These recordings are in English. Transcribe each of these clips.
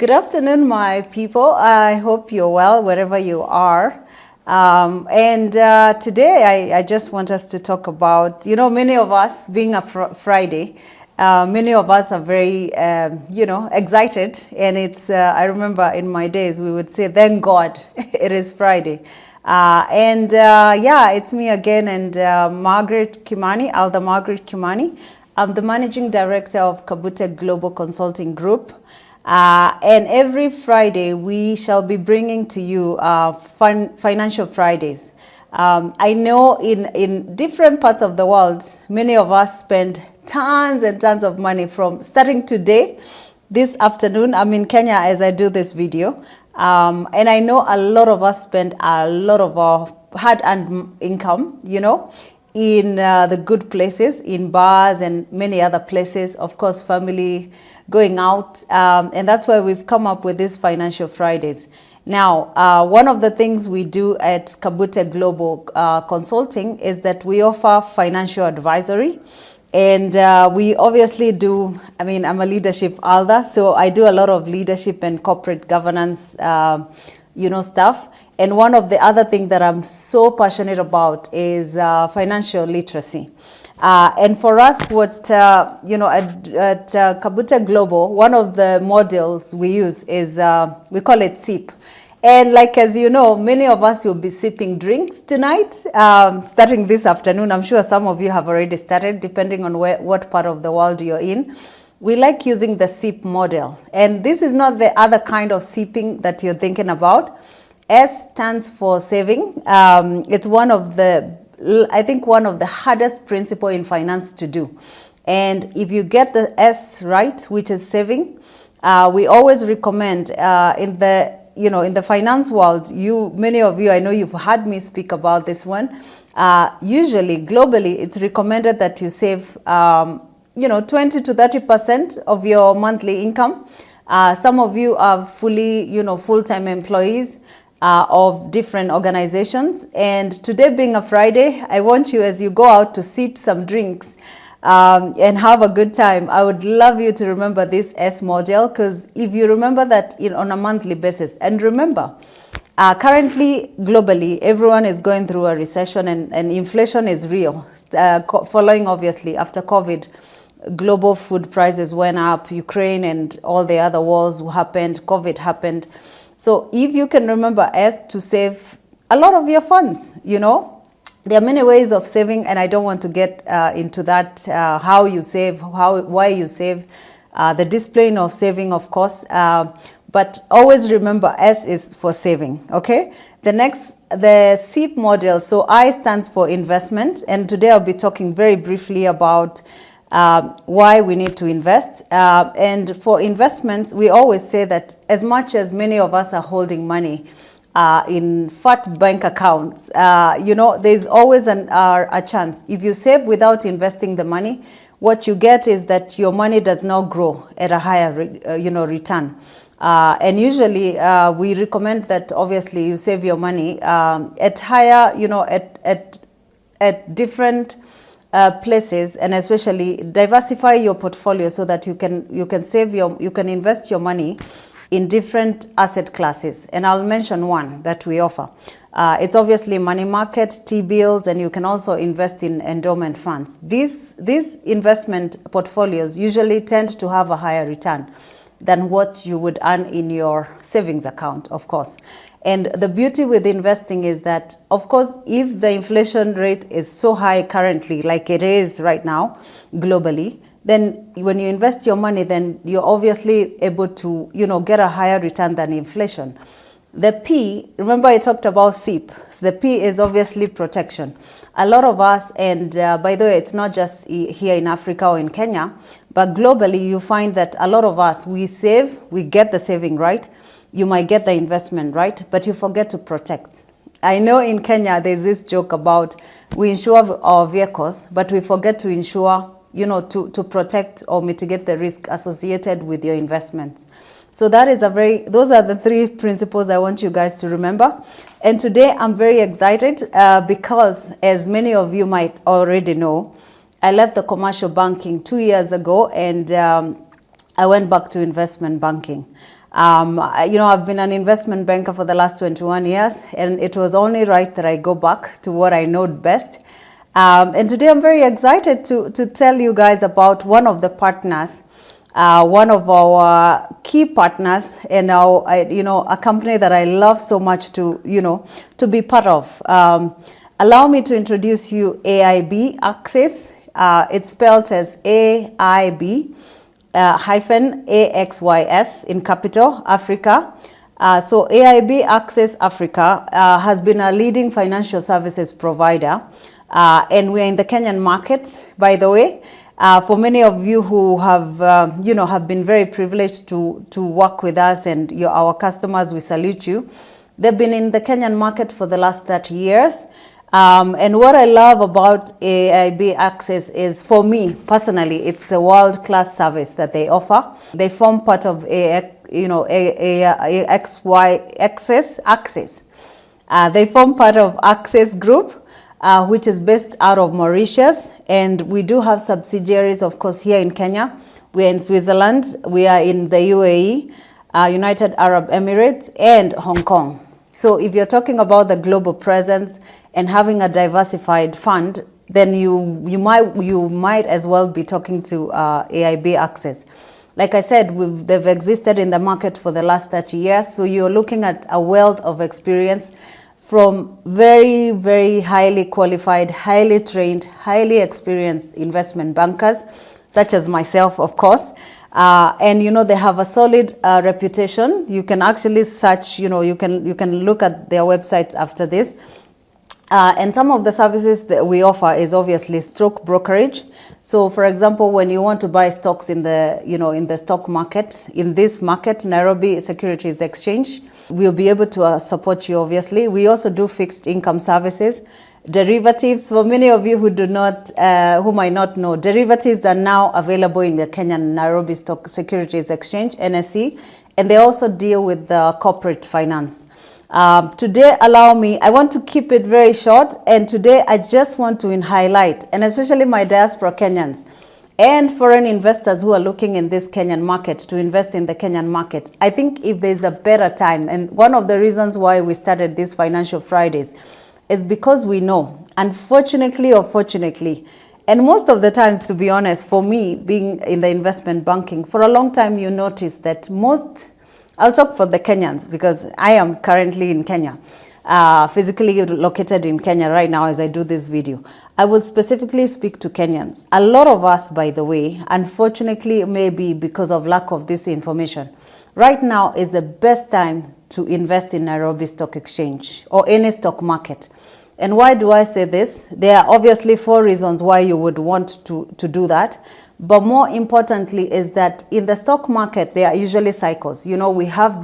Good afternoon, my people. I hope you're well wherever you are. Today I just want us to talk about, many of us, being a Friday, many of us are very, excited. And I remember in my days, we would say, thank God it is Friday. It's me again and Margaret Kimani, Margaret Kimani. I'm the Managing Director of Kabute Global Consulting Group. And every Friday, we shall be bringing to you Financial Fridays. I know in different parts of the world, many of us spend tons and tons of money from starting today, this afternoon. I'm in Kenya as I do this video. And I know a lot of us spend a lot of our hard-earned income, in the good places, in bars and many other places, of course, family, going out. And that's why we've come up with these Financial Fridays. Now, one of the things we do at Kabute Global Consulting is that we offer financial advisory. And we obviously do, I'm a leadership elder, so I do a lot of leadership and corporate governance, stuff. And one of the other things that I'm so passionate about is financial literacy. And for us, what, at Kabute Global, one of the models we use is, we call it SIP. And as you know, many of us will be sipping drinks tonight, starting this afternoon. I'm sure some of you have already started, depending on what part of the world you're in. We like using the SIP model. And this is not the other kind of sipping that you're thinking about. S stands for saving. It's one of the hardest principle in finance to do. And if you get the S right, which is saving, we always recommend in the finance world, many of you, I know you've heard me speak about this one. Usually, globally, it's recommended that you save, 20 to 30% of your monthly income. Some of you are fully, full-time employees of different organizations. And today being a Friday, I want you, as you go out, to sip some drinks and have a good time. I would love you to remember this S model, because if you remember that on a monthly basis, and remember, currently, globally, everyone is going through a recession and inflation is real. Following, obviously, after COVID, global food prices went up, Ukraine and all the other wars happened, COVID happened. So if you can remember S to save a lot of your funds, there are many ways of saving, and I don't want to get into that, how you save, why you save, the discipline of saving, of course. But always remember S is for saving, okay? The SIP model, so I stands for investment, and today I'll be talking very briefly about why we need to invest. And for investments, we always say that as much as many of us are holding money in fat bank accounts, there's always a chance. If you save without investing the money, what you get is that your money does not grow at a higher, return. And usually we recommend that obviously you save your money at higher, at different places, and especially diversify your portfolio so that you can invest your money in different asset classes. And I'll mention one that we offer. It's obviously money market, T-bills, and you can also invest in endowment funds. These investment portfolios usually tend to have a higher return than what you would earn in your savings account, of course. And the beauty with investing is that, of course, if the inflation rate is so high currently, like it is right now, globally, then when you invest your money, then you're obviously able to, get a higher return than inflation. The P, remember I talked about SIP. So the P is obviously protection. A lot of us, and by the way, it's not just here in Africa or in Kenya, but globally, you find that a lot of us, we save, we get the saving, right? You might get the investment, right? But you forget to protect. I know in Kenya, there's this joke about we insure our vehicles, but we forget to insure, to protect or mitigate the risk associated with your investments. So those are the three principles I want you guys to remember. And today I'm very excited because, as many of you might already know, I left the commercial banking 2 years ago, and I went back to investment banking. I've been an investment banker for the last 21 years, and it was only right that I go back to what I know best. And today I'm very excited to tell you guys about one of the partners, one of our key partners, and a company that I love so much to be part of. Allow me to introduce you AIB AXYS. It's spelled as AIB hyphen AXYS in capital Africa. So AIB AXYS Africa has been a leading financial services provider, and we're in the Kenyan market, by the way. For many of you who have been very privileged to work with us, and you're our customers, we salute you. They've been in the Kenyan market for the last 30 years. And what I love about AIB AXYS is, for me personally, it's a world-class service that they offer. They form part of AXYS. They form part of AXYS Group, which is based out of Mauritius, and we do have subsidiaries, of course, here in Kenya. We are in Switzerland, we are in the UAE, United Arab Emirates, and Hong Kong. So if you're talking about the global presence and having a diversified fund, then you might as well be talking to AIB AXYS. Like I said, they've existed in the market for the last 30 years, so you're looking at a wealth of experience from very, very highly qualified, highly trained, highly experienced investment bankers, such as myself, of course. And they have a solid reputation. You can actually search, you can look at their websites after this. And some of the services that we offer is obviously stock brokerage. So for example, when you want to buy stocks in the stock market, in this market, Nairobi Securities Exchange, we'll be able to support you, obviously. We also do fixed income services. Derivatives, for many of you who might not know, derivatives are now available in the Kenyan Nairobi Stock Securities Exchange, NSE, and they also deal with the corporate finance. Today, I want to keep it very short, and today I just want to highlight, and especially my diaspora Kenyans and foreign investors who are looking in this Kenyan market to invest in the Kenyan market. I think if there's a better time, and one of the reasons why we started these Financial Fridays is because we know, unfortunately or fortunately, and most of the times, to be honest, for me, being in the investment banking, for a long time, you notice that I'll talk for the Kenyans because I am currently in Kenya, physically located in Kenya right now as I do this video. I will specifically speak to Kenyans. A lot of us, by the way, unfortunately, maybe because of lack of this information, right now is the best time to invest in Nairobi Stock Exchange or any stock market. And why do I say this? There are obviously 4 reasons why you would want to do that. But more importantly is that in the stock market, there are usually cycles. We have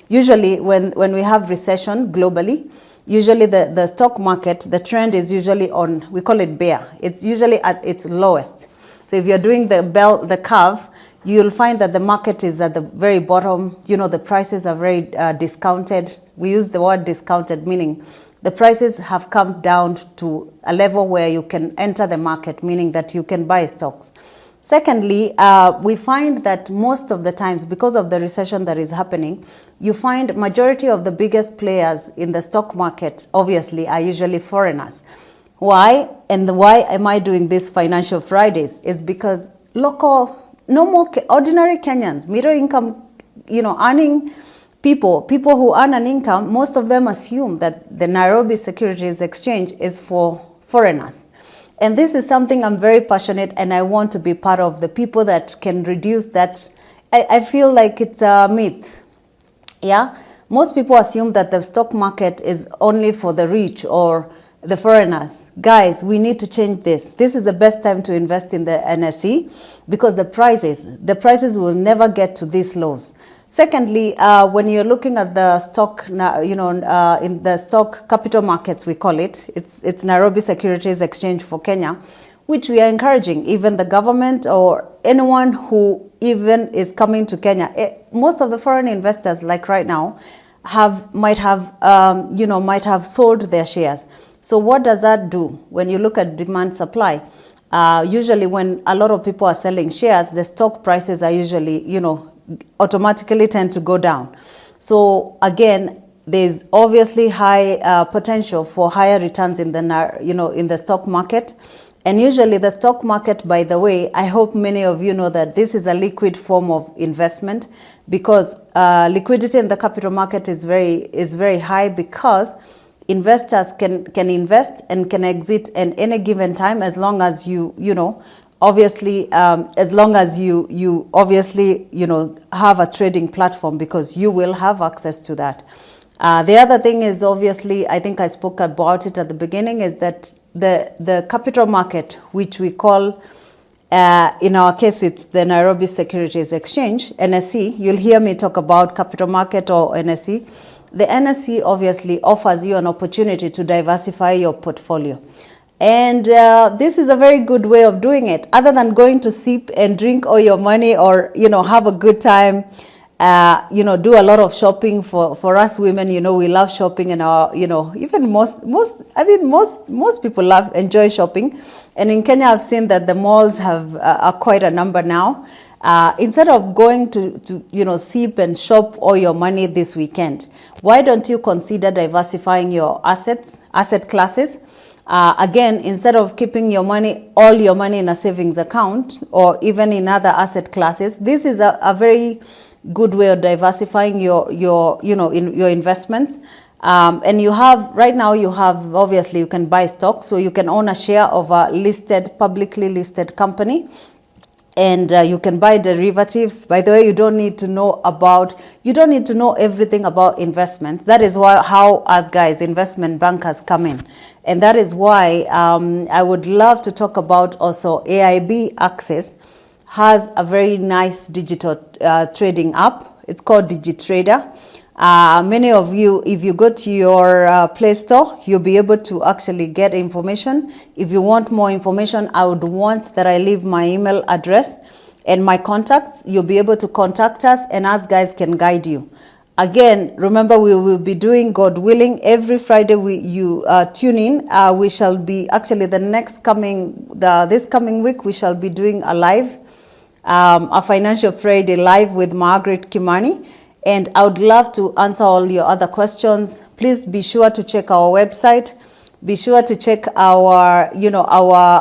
usually when we have recession globally, usually the stock market, the trend is usually on, we call it bear. It's usually at its lowest. So if you're doing the curve, you'll find that the market is at the very bottom. The prices are very discounted. We use the word discounted, meaning the prices have come down to a level where you can enter the market, meaning that you can buy stocks. Secondly, we find that most of the times, because of the recession that is happening, you find majority of the biggest players in the stock market, obviously, are usually foreigners. Why? And why am I doing this Financial Fridays? Is because no more ordinary Kenyans, middle income, earning people who earn an income, most of them assume that the Nairobi Securities Exchange is for foreigners. And this is something I'm very passionate, and I want to be part of the people that can reduce that. I feel like it's a myth. Yeah, most people assume that the stock market is only for the rich or the foreigners. Guys, we need to change this. This is the best time to invest in the NSE because the prices will never get to these lows. Secondly, when you're looking at the stock, in the stock capital markets, we call it, it's Nairobi Securities Exchange for Kenya, which we are encouraging even the government or anyone who even is coming to Kenya. Most of the foreign investors, like right now, might have sold their shares. So what does that do? When you look at demand supply, usually when a lot of people are selling shares, the stock prices are usually, automatically tend to go down. So again, there's obviously high potential for higher returns in the, in the stock market. And usually the stock market, by the way, I hope many of you know that this is a liquid form of investment, because liquidity in the capital market is very high, because investors can invest and can exit at any given time, as long as obviously as long as you obviously have a trading platform, because you will have access to that. The other thing is, obviously, I think I spoke about it at the beginning, is that the capital market, which we call, in our case, it's the Nairobi Securities Exchange, NSE. You'll hear me talk about capital market or NSE. The NSE obviously offers you an opportunity to diversify your portfolio. And this is a very good way of doing it, other than going to sip and drink all your money, or, have a good time. Do a lot of shopping. For us women, we love shopping, and even most people enjoy shopping. And in Kenya, I've seen that the malls have quite a number now. Instead of going to sip and shop all your money this weekend, why don't you consider diversifying your asset classes? Again, instead of keeping all your money in a savings account, or even in other asset classes, this is a very good way of diversifying your investments. And right now you have, obviously, you can buy stocks, so you can own a share of a publicly listed company. And you can buy derivatives. By the way, you don't need to know everything about investments. That is how us guys, investment bankers, come in. And that is why I would love to talk about also AIB AXYS has a very nice digital trading app. It's called DigiTrader. Many of you, if you go to your Play Store, you'll be able to actually get information. If you want more information, I would want that I leave my email address and my contacts. You'll be able to contact us, and us guys can guide you. Again, remember, we will be doing, God willing, every Friday you tune in. We shall be, actually, this coming week, we shall be doing a Financial Friday live with Margaret, Kimani. And I would love to answer all your other questions. Please be sure to check our website. Be sure to check our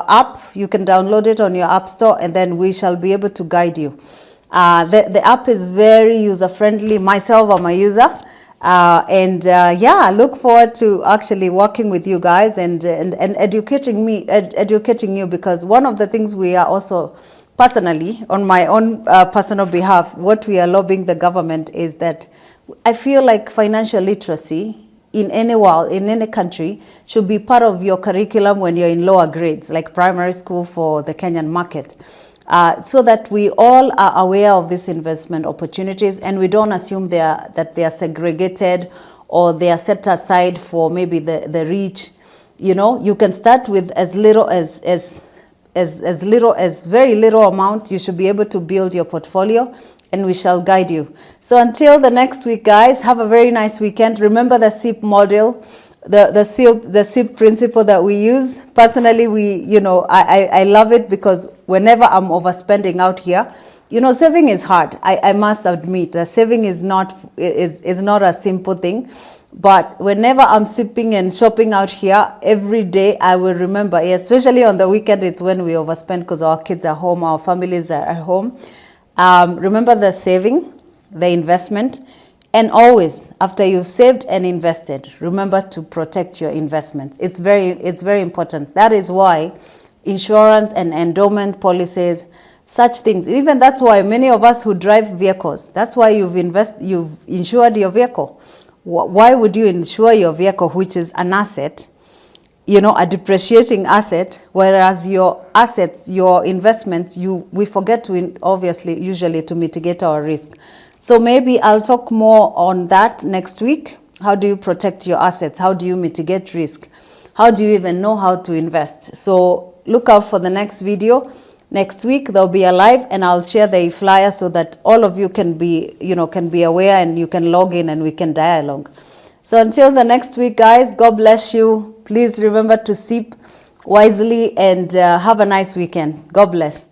app. You can download it on your app store, and then we shall be able to guide you. The app is very user-friendly. Myself, I'm a user. I look forward to actually working with you guys and educating you, because one of the things we are also, personally, on my own personal behalf, what we are lobbying the government is that I feel like financial literacy in any country should be part of your curriculum when you're in lower grades, like primary school for the Kenyan market, so that we all are aware of these investment opportunities, and we don't assume that they are segregated or they are set aside for maybe the rich. You can start with as little as very little amount. You should be able to build your portfolio, and we shall guide you. So until the next week, guys, have a very nice weekend. Remember the SIP model, the SIP principle that we use. Personally, I love it, because whenever I'm overspending out here, saving is hard. I must admit that saving is not a simple thing. But whenever I'm sipping and shopping out here, every day I will remember, especially on the weekend, it's when we overspend because our kids are home, our families are at home. Remember the saving, the investment, and always, after you've saved and invested, remember to protect your investments. It's very important. That is why insurance and endowment policies, such things, even that's why many of us who drive vehicles, that's why you've insured your vehicle. Why would you insure your vehicle, which is an asset, a depreciating asset, whereas your assets, your investments, we forget to, obviously, usually to mitigate our risk. So maybe I'll talk more on that next week. How do you protect your assets? How do you mitigate risk? How do you even know how to invest? So look out for the next video. Next week there'll be a live, and I'll share the flyer so that all of you can be aware, and you can log in and we can dialogue. So until the next week, guys, God bless you. Please remember to sip wisely and have a nice weekend. God bless.